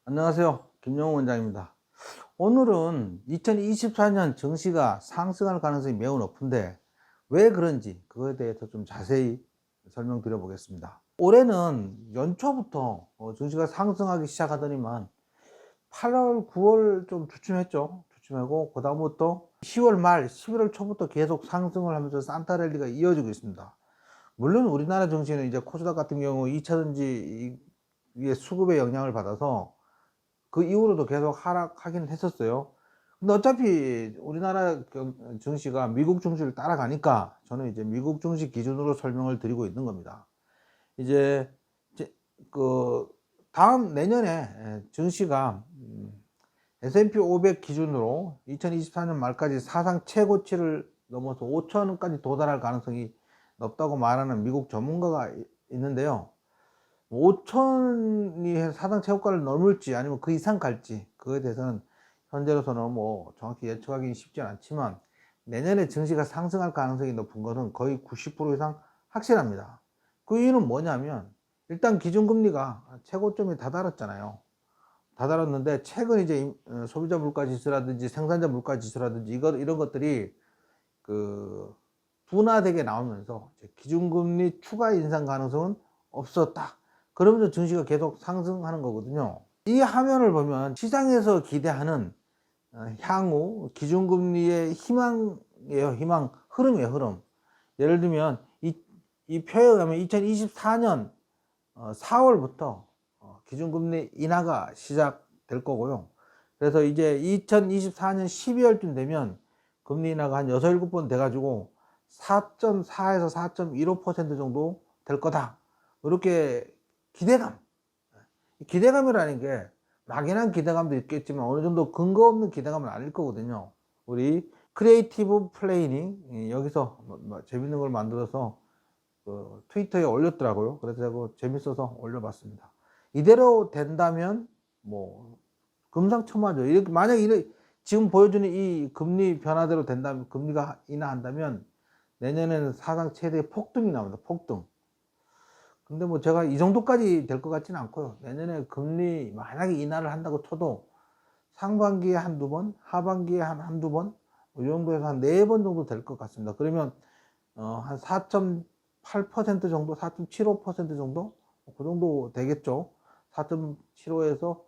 안녕하세요. 김영호 원장입니다. 오늘은 2024년 증시가 상승할 가능성이 매우 높은데 왜 그런지 그거에 대해서 좀 자세히 설명드려 보겠습니다. 올해는 연초부터 증시가 상승하기 시작하더니만 8월, 9월 좀 주춤했죠. 주춤하고 그다음부터 10월 말, 11월 초부터 계속 상승을 하면서 산타랠리가 이어지고 있습니다. 물론 우리나라 증시는 이제 코스닥 같은 경우 2차전지 의 수급의 영향을 받아서 그 이후로도 계속 하락하긴 했었어요. 근데 어차피 우리나라 증시가 미국 증시를 따라가니까 저는 이제 미국 증시 기준으로 설명을 드리고 있는 겁니다. 이제 그 다음 내년에 증시가 S&P 500 기준으로 2024년 말까지 사상 최고치를 넘어서 5천원까지 도달할 가능성이 높다고 말하는 미국 전문가가 있는데요. 5천이 사상 최고가를 넘을지 아니면 그 이상 갈지 그거에 대해서는 현재로서는 뭐 정확히 예측하기는 쉽지 않지만 내년에 증시가 상승할 가능성이 높은 것은 거의 90% 이상 확실합니다. 그 이유는 뭐냐면 일단 기준금리가 최고점에 다다랐잖아요. 다다랐는데 최근 이제 소비자 물가 지수라든지 생산자 물가 지수라든지 이런 것들이 그 둔화되게 나오면서 기준금리 추가 인상 가능성은 없었다. 그러면서 증시가 계속 상승하는 거거든요. 이 화면을 보면 시장에서 기대하는 향후 기준금리의 희망이에요. 희망 흐름이에요. 흐름. 예를 들면 이 표에 의하면 2024년 4월부터 기준금리 인하가 시작될 거고요. 그래서 이제 2024년 12월쯤 되면 금리 인하가 한 6, 7번 돼가지고 4.4에서 4.15% 정도 될 거다. 이렇게 기대감이라는 게 막연한 기대감도 있겠지만 어느 정도 근거 없는 기대감은 아닐 거거든요. 우리 크리에이티브 플레이닝 여기서 재밌는 걸 만들어서 그 트위터에 올렸더라고요. 그래서 재밌어서 올려봤습니다. 이대로 된다면 뭐 금상첨화죠. 이렇게 만약 지금 보여주는 이 금리 변화대로 된다면, 금리가 인하한다면 내년에는 사상 최대의 폭등이 나옵니다. 폭등. 근데 뭐 제가 이 정도까지 될 것 같지는 않고요. 내년에 금리 만약에 인하를 한다고 쳐도 상반기에 한두 번, 하반기에 한두 번, 이 정도에서 한 4번 정도 될 것 같습니다. 그러면 한 4.8% 정도, 4.75% 정도? 그 정도 되겠죠. 4.75에서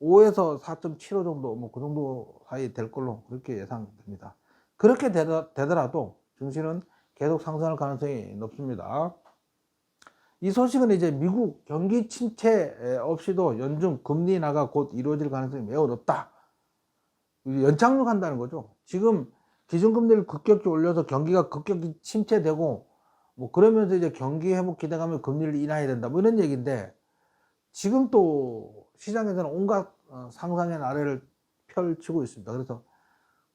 5에서 4.75 정도, 뭐 그 정도 사이 될 걸로 그렇게 예상됩니다. 그렇게 되더라도 증시는 계속 상승할 가능성이 높습니다. 이 소식은 이제 미국 경기 침체 없이도 연중 금리 인하가 곧 이루어질 가능성이 매우 높다. 연착륙한다는 거죠. 지금 기준금리를 급격히 올려서 경기가 급격히 침체되고 뭐 그러면서 이제 경기 회복 기대감에 금리를 인하해야 된다 뭐 이런 얘기인데, 지금 또 시장에서는 온갖 상상의 나래를 펼치고 있습니다. 그래서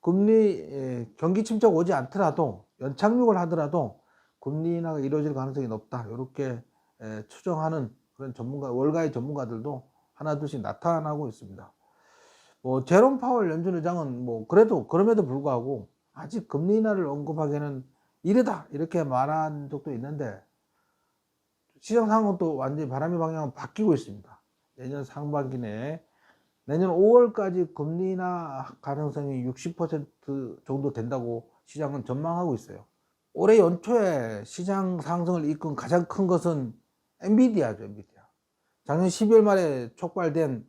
금리 경기 침체가 오지 않더라도 연착륙을 하더라도 금리 인하가 이루어질 가능성이 높다. 이렇게 추정하는 그런 월가의 전문가들도 하나둘씩 나타나고 있습니다. 뭐 제롬 파월 연준 의장은 뭐 그럼에도 불구하고 아직 금리 인하를 언급하기에는 이르다 이렇게 말한 적도 있는데, 시장 상황은 또 완전히 바람의 방향은 바뀌고 있습니다. 내년 상반기 내에 내년 5월까지 금리 인하 가능성이 60% 정도 된다고 시장은 전망하고 있어요. 올해 연초에 시장 상승을 이끈 가장 큰 것은 엔비디아죠. 엔비디아. 작년 12월 말에 촉발된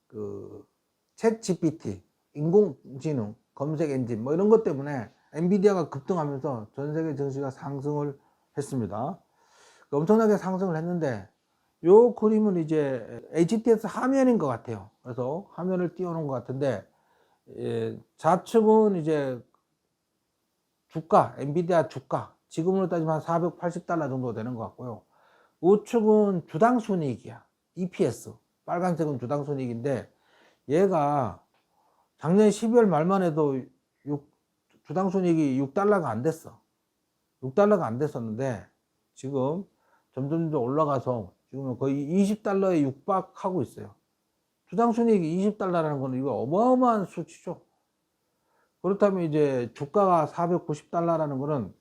그 챗 GPT, 인공지능, 검색 엔진 뭐 이런 것 때문에 엔비디아가 급등하면서 전 세계 증시가 상승을 했습니다. 엄청나게 상승을 했는데, 요 그림은 이제 HTS 화면인 것 같아요. 그래서 화면을 띄워놓은 것 같은데, 좌측은 이제 주가, 엔비디아 주가, 지금으로 따지면 한 480달러 정도 되는 것 같고요. 우측은 주당 순이익이야. EPS. 빨간색은 주당 순이익인데, 얘가 작년 12월 말만 해도 주당 순이익이 6달러가 안 됐어. 6달러가 안 됐었는데, 지금 점점 올라가서 지금 거의 20달러에 육박하고 있어요. 주당 순이익이 20달러라는 건 이거 어마어마한 수치죠. 그렇다면 이제 주가가 490달러라는 거는,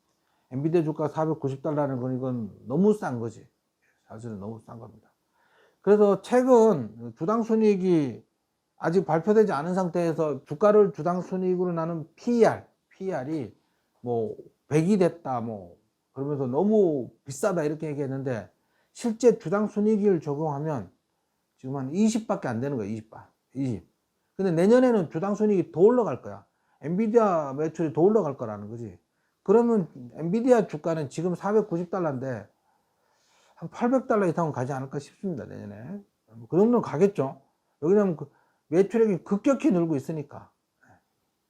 엔비디아 주가 490달러라는 건 이건 너무 싼 거지. 사실은 너무 싼 겁니다. 그래서 최근 주당 순이익이 아직 발표되지 않은 상태에서 주가를 주당 순이익으로 나눈 PER이 뭐 100이 됐다 뭐 그러면서 너무 비싸다 이렇게 얘기했는데 실제 주당 순이익을 적용하면 지금 한 20밖에 안 되는 거야. 20. 근데 내년에는 주당 순이익이 더 올라갈 거야. 엔비디아 매출이 더 올라갈 거라는 거지. 그러면 엔비디아 주가는 지금 490달러인데 한 800달러 이상은 가지 않을까 싶습니다. 내년에. 그 정도는 가겠죠. 왜냐면 그 매출액이 급격히 늘고 있으니까.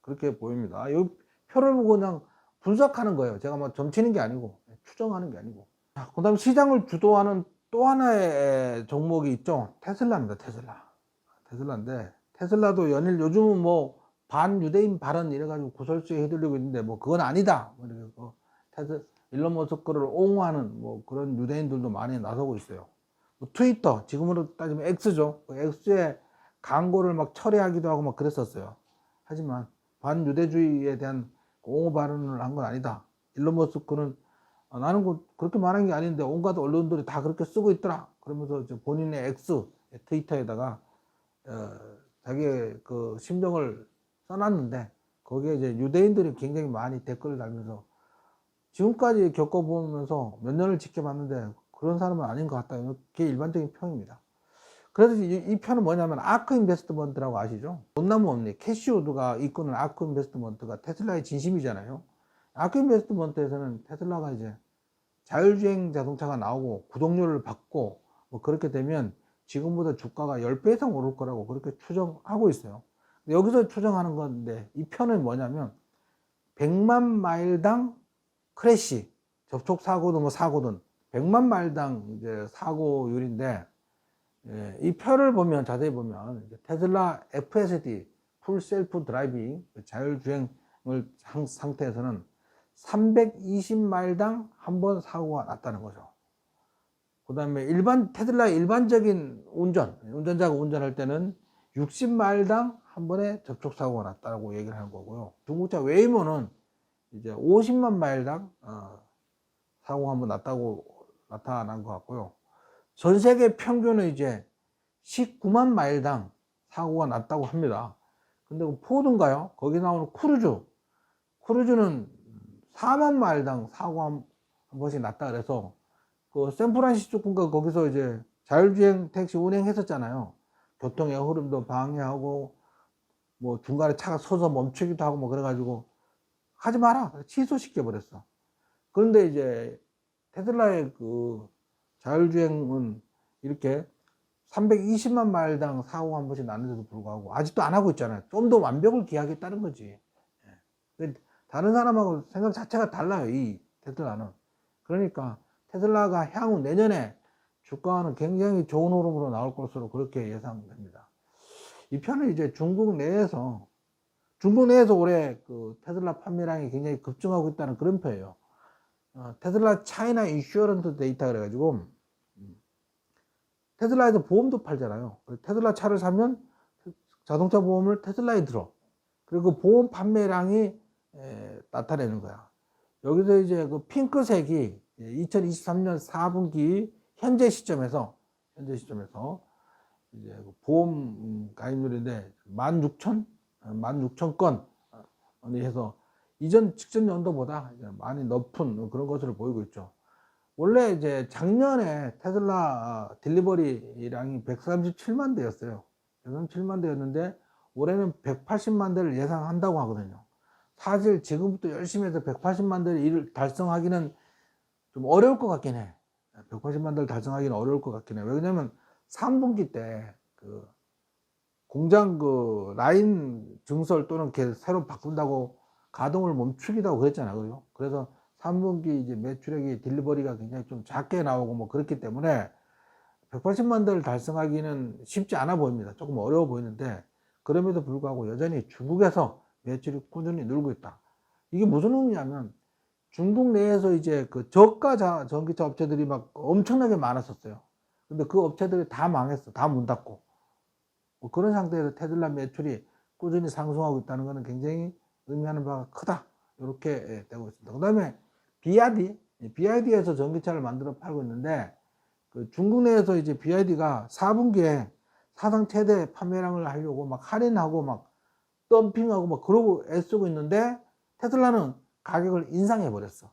그렇게 보입니다. 이 표를 보고 그냥 분석하는 거예요. 제가 뭐 점치는 게 아니고 추정하는 게 아니고. 그 다음 시장을 주도하는 또 하나의 종목이 있죠. 테슬라입니다. 테슬라인데 테슬라도 연일 요즘은 뭐 반유대인 발언 이래가지고 구설수에 휘둘리고 있는데 뭐 그건 아니다. 뭐 일론 머스크를 옹호하는 뭐 그런 유대인들도 많이 나서고 있어요. 뭐 트위터 지금으로 따지면 X죠. X에 광고를 막 철회하기도 하고 막 그랬었어요. 하지만 반유대주의에 대한 옹호 발언을 한 건 아니다. 일론 머스크는 나는 그렇게 말한 게 아닌데 온갖 언론들이 다 그렇게 쓰고 있더라. 그러면서 본인의 X 트위터에다가 자기의 그 심정을 써놨는데 거기에 이제 유대인들이 굉장히 많이 댓글을 달면서 지금까지 겪어보면서 몇 년을 지켜봤는데 그런 사람은 아닌 것 같다. 이게 일반적인 평입니다. 그래서 이 편은 뭐냐면 아크 인베스트먼트라고 아시죠? 돈나무 없니 캐시우드가 이끄는 아크 인베스트먼트가 테슬라의 진심이잖아요. 아크 인베스트먼트에서는 테슬라가 이제 자율주행 자동차가 나오고 구독료를 받고 뭐 그렇게 되면 지금보다 주가가 10배 이상 오를 거라고 그렇게 추정하고 있어요. 여기서 추정하는 건데 이 편은 뭐냐면 100만 마일당 크래시 접촉 사고든 뭐 사고든 100만 마일당 이제 사고율인데 이 표를 보면 자세히 보면 테슬라 FSD 풀 셀프 드라이빙 자율주행을 한 상태에서는 320마일당 한 번 사고가 났다는 거죠. 그 다음에 테슬라의 일반적인 운전자가 운전할 때는 60마일당 한 번에 접촉사고가 났다고 얘기를 하는 거고요. 중국차 웨이모는 이제 50만 마일당 사고가 한 번 났다고 나타난 것 같고요. 전 세계 평균은 이제 19만 마일당 사고가 났다고 합니다. 근데 포드인가요? 거기 나오는 크루즈는 4만 마일당 사고 한 번씩 났다 그래서 그 샌프란시스코인가 거기서 이제 자율주행 택시 운행했었잖아요. 교통의 흐름도 방해하고 뭐 중간에 차가 서서 멈추기도 하고 뭐 그래가지고 하지 마라 취소시켜 버렸어. 그런데 이제 테슬라의 그 자율주행은 이렇게 320만 마일당 사고 한 번씩 났는데도 불구하고 아직도 안 하고 있잖아요. 좀 더 완벽을 기하겠다는 거지. 다른 사람하고 생각 자체가 달라요. 이 테슬라는. 그러니까 테슬라가 향후 내년에 주가는 굉장히 좋은 흐름으로 나올 것으로 그렇게 예상됩니다. 이 편은 이제 중국 내에서 올해 그 테슬라 판매량이 굉장히 급증하고 있다는 그런 표예요. 테슬라 차이나 인슈어런스 데이터 그래가지고 테슬라에서 보험도 팔잖아요. 테슬라 차를 사면 자동차 보험을 테슬라에 들어. 그리고 그 보험 판매량이 나타내는 거야. 여기서 이제 그 핑크색이 2023년 4분기 현재 시점에서 이제 그 보험 가입률인데 16,000건이 해서 이전 직전 연도보다 많이 높은 그런 것으로 보이고 있죠. 원래 이제 작년에 테슬라 딜리버리량이 137만 대였어요. 137만 대였는데 올해는 180만 대를 예상한다고 하거든요. 사실 지금부터 열심히 해서 180만 대를 달성하기는 좀 어려울 것 같긴 해. 180만 대를 달성하기는 어려울 것 같긴 해. 왜냐면 3분기 때 그 공장 그 라인 증설 또는 이렇게 새로 바꾼다고 가동을 멈추기도 하고 그랬잖아요. 그래서 3분기 이제 매출액이 딜리버리가 굉장히 좀 작게 나오고 뭐 그렇기 때문에 180만 대를 달성하기는 쉽지 않아 보입니다. 조금 어려워 보이는데 그럼에도 불구하고 여전히 중국에서 매출이 꾸준히 늘고 있다. 이게 무슨 의미냐면 중국 내에서 이제 그 저가 전기차 업체들이 막 엄청나게 많았었어요. 근데 그 업체들이 다 망했어. 다 문 닫고. 뭐 그런 상태에서 테슬라 매출이 꾸준히 상승하고 있다는 것은 굉장히 의미하는 바가 크다. 이렇게 되고 있습니다. 그 다음에 BYD에서 전기차를 만들어 팔고 있는데 그 중국 내에서 이제 BYD가 4분기에 사상 최대 판매량을 하려고 막 할인하고 막 덤핑하고 막 그러고 애쓰고 있는데 테슬라는 가격을 인상해 버렸어.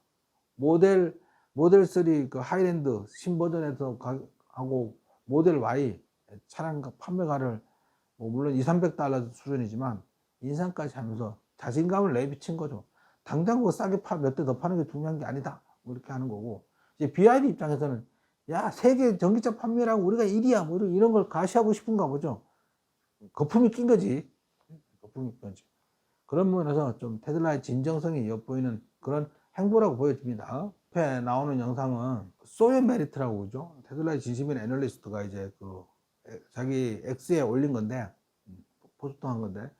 모델 3 그 하이랜드 신버전에서 하고 모델 Y 차량 판매가를 뭐 물론 200~300달러 수준이지만 인상까지 하면서 자신감을 내비친 거죠. 당장 그 싸게 몇 대 더 파는 게 중요한 게 아니다, 뭐 이렇게 하는 거고. 이제 BYD 입장에서는 야, 세계 전기차 판매량 우리가 1위야 뭐 이런 걸 가시하고 싶은가 보죠. 거품이 낀 거지. 거품이 낀 거지. 그런 면에서 좀 테슬라의 진정성이 엿보이는 그런 행보라고 보여집니다. 앞에 나오는 영상은 소연 메리트라고 그러죠. 테슬라의 진심인 애널리스트가 이제 그 자기 X에 올린 건데, 포스트한 건데,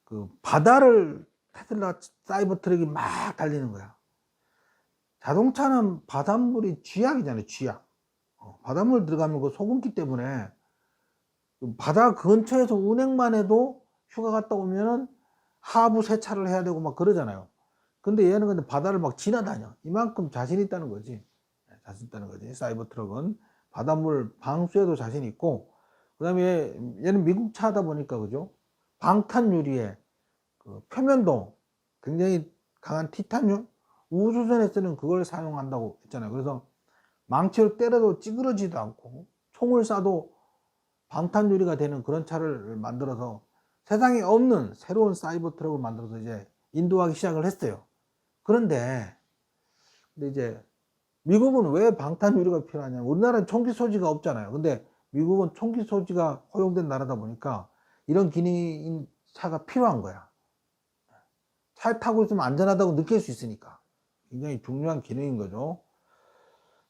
그 바다를 테슬라 사이버 트럭이 막 달리는 거야. 자동차는 바닷물이 쥐약이잖아요, 쥐약. 바닷물 들어가면 그 소금기 때문에 바다 근처에서 운행만 해도 휴가 갔다 오면은 하부 세차를 해야 되고 막 그러잖아요. 근데 얘는 근데 바다를 막 지나다녀. 이만큼 자신 있다는 거지. 자신 있다는 거지. 사이버 트럭은 바닷물 방수에도 자신 있고, 그 다음에 얘는 미국 차다 보니까, 그죠? 방탄 유리에 그 표면도 굉장히 강한 티탄륨, 우주선에 쓰는 그걸 사용한다고 했잖아요. 그래서 망치로 때려도 찌그러지도 않고 총을 쏴도 방탄 유리가 되는 그런 차를 만들어서 세상에 없는 새로운 사이버 트럭을 만들어서 이제 인도하기 시작을 했어요. 그런데 이제 미국은 왜 방탄 유리가 필요하냐? 우리나라는 총기 소지가 없잖아요. 근데 미국은 총기 소지가 허용된 나라다 보니까 이런 기능인 차가 필요한 거야. 차에 타고 있으면 안전하다고 느낄 수 있으니까. 굉장히 중요한 기능인 거죠.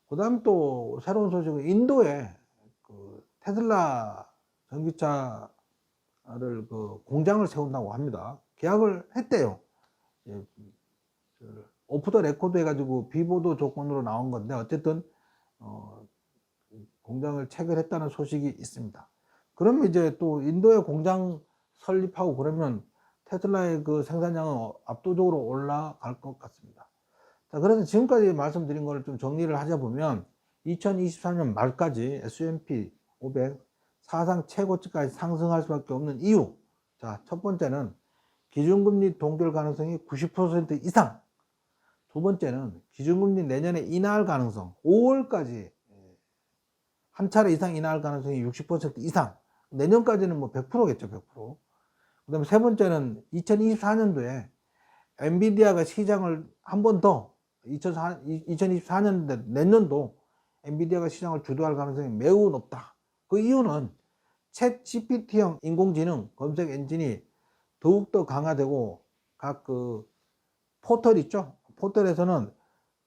그 다음 또 새로운 소식은 인도에 그 테슬라 전기차를 그 공장을 세운다고 합니다. 계약을 했대요. 오프 더 레코드 해가지고 비보도 조건으로 나온 건데, 어쨌든 공장을 체결했다는 소식이 있습니다. 그러면 이제 또 인도에 공장 설립하고 그러면 테슬라의 그 생산량은 압도적으로 올라갈 것 같습니다. 자, 그래서 지금까지 말씀드린 거를 좀 정리를 하자 보면 2024년 말까지 S&P 500 사상 최고치까지 상승할 수밖에 없는 이유. 자, 첫 번째는 기준금리 동결 가능성이 90% 이상. 두 번째는 기준금리 내년에 인하할 가능성, 5월까지 한 차례 이상 인하할 가능성이 60% 이상. 내년까지는 뭐 100%겠죠, 100%. 그 다음에 세 번째는 2024년도에 엔비디아가 시장을 한 번 더, 2024년 내년도 엔비디아가 시장을 주도할 가능성이 매우 높다. 그 이유는 챗 GPT형 인공지능 검색 엔진이 더욱더 강화되고, 각 그 포털 있죠? 포털에서는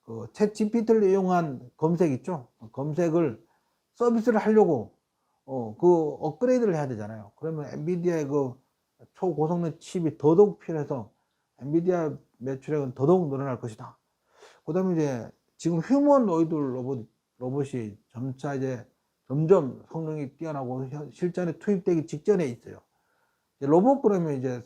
그 챗 GPT를 이용한 검색 있죠? 검색을 서비스를 하려고 그 업그레이드를 해야 되잖아요. 그러면 엔비디아의 그 초고성능 칩이 더더욱 필요해서 엔비디아 매출액은 더더욱 늘어날 것이다. 그 다음에 이제 지금 휴머노이드 로봇이 점점 성능이 뛰어나고 실전에 투입되기 직전에 있어요. 로봇 그러면 이제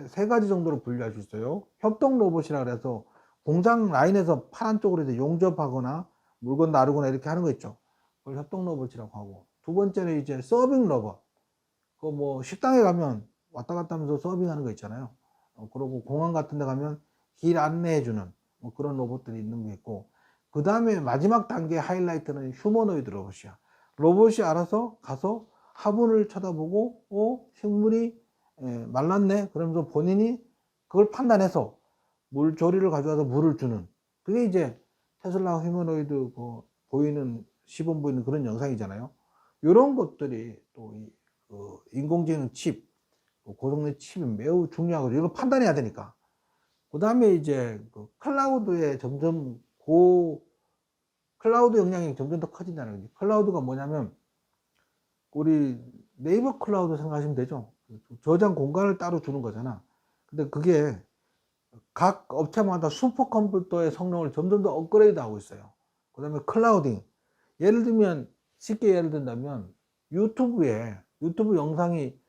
세 가지 정도로 분류할 수 있어요. 협동 로봇이라 그래서 공장 라인에서 파란 쪽으로 이제 용접하거나 물건 나르거나 이렇게 하는 거 있죠. 그걸 협동 로봇이라고 하고, 두 번째는 이제 서빙 로봇. 그 뭐 식당에 가면 왔다 갔다 하면서 서빙하는 거 있잖아요. 그리고 공항 같은 데 가면 길 안내해 주는 뭐 그런 로봇들이 있는 게 있고, 그 다음에 마지막 단계 하이라이트는 휴머노이드 로봇이야. 로봇이 알아서 가서 화분을 쳐다보고 식물이 말랐네 그러면서 본인이 그걸 판단해서 물조리를 가져와서 물을 주는, 그게 이제 테슬라 휴머노이드 보이는 시범 보이는 그런 영상이잖아요. 이런 것들이 또 인공지능 칩, 고성능 칩이 매우 중요하거든요. 이거 판단해야 되니까. 그 다음에 이제 그 클라우드에 클라우드 역량이 점점 더 커진다는 거지. 클라우드가 뭐냐면 우리 네이버 클라우드 생각하시면 되죠. 저장 공간을 따로 주는 거잖아. 근데 그게 각 업체마다 슈퍼컴퓨터의 성능을 점점 더 업그레이드 하고 있어요. 그 다음에 클라우딩. 예를 들면, 쉽게 예를 든다면 유튜브 영상이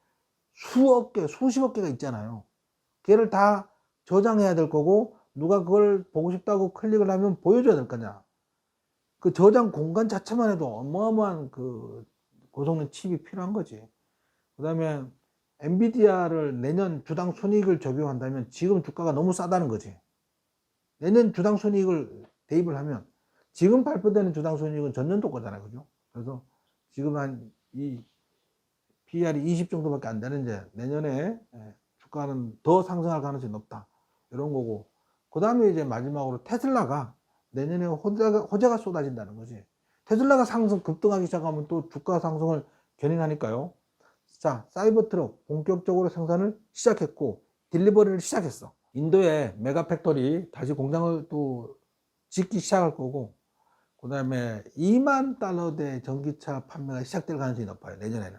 수억 개, 수십억 개가 있잖아요. 걔를 다 저장해야 될 거고, 누가 그걸 보고 싶다고 클릭을 하면 보여줘야 될 거냐. 그 저장 공간 자체만 해도 어마어마한 그 고성능 칩이 필요한 거지. 그 다음에 엔비디아를 내년 주당 손익을 적용한다면 지금 주가가 너무 싸다는 거지. 내년 주당 손익을 대입을 하면 지금 발표되는 주당 손익은 전년도 거잖아요. 그죠? 그래서 지금 한 이 PER이 20 정도밖에 안 되는데 내년에 주가는 더 상승할 가능성이 높다. 이런 거고. 그 다음에 이제 마지막으로 테슬라가 내년에 호재가 쏟아진다는 거지. 테슬라가 급등하기 시작하면 또 주가 상승을 견인하니까요. 자, 사이버트럭 본격적으로 생산을 시작했고 딜리버리를 시작했어. 인도에 메가 팩토리 다시 공장을 또 짓기 시작할 거고, 그 다음에 2만 달러대 전기차 판매가 시작될 가능성이 높아요. 내년에는.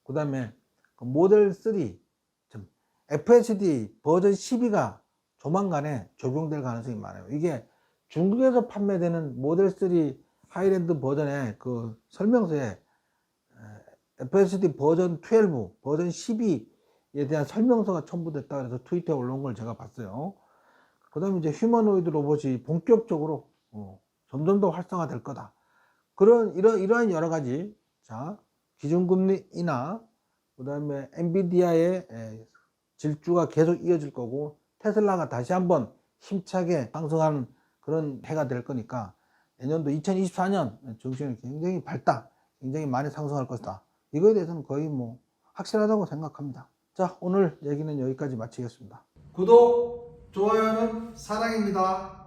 그 다음에 모델 3 FSD 버전 12가 조만간에 적용될 가능성이 많아요. 이게 중국에서 판매되는 모델 3 하이랜드 버전의 그 설명서에 FSD 버전 12, 버전 12에 대한 설명서가 첨부됐다 그래서 트위터에 올라온 걸 제가 봤어요. 그 다음에 이제 휴머노이드 로봇이 본격적으로 점점 더 활성화될 거다. 이러한 여러 가지, 자, 기준금리 인하, 그 다음에 엔비디아의 질주가 계속 이어질 거고, 테슬라가 다시 한번 힘차게 상승하는 그런 해가 될 거니까, 내년도 2024년 증시는 굉장히 밝다. 굉장히 많이 상승할 것이다. 이거에 대해서는 거의 뭐 확실하다고 생각합니다. 자, 오늘 얘기는 여기까지 마치겠습니다. 구독, 좋아요는 사랑입니다.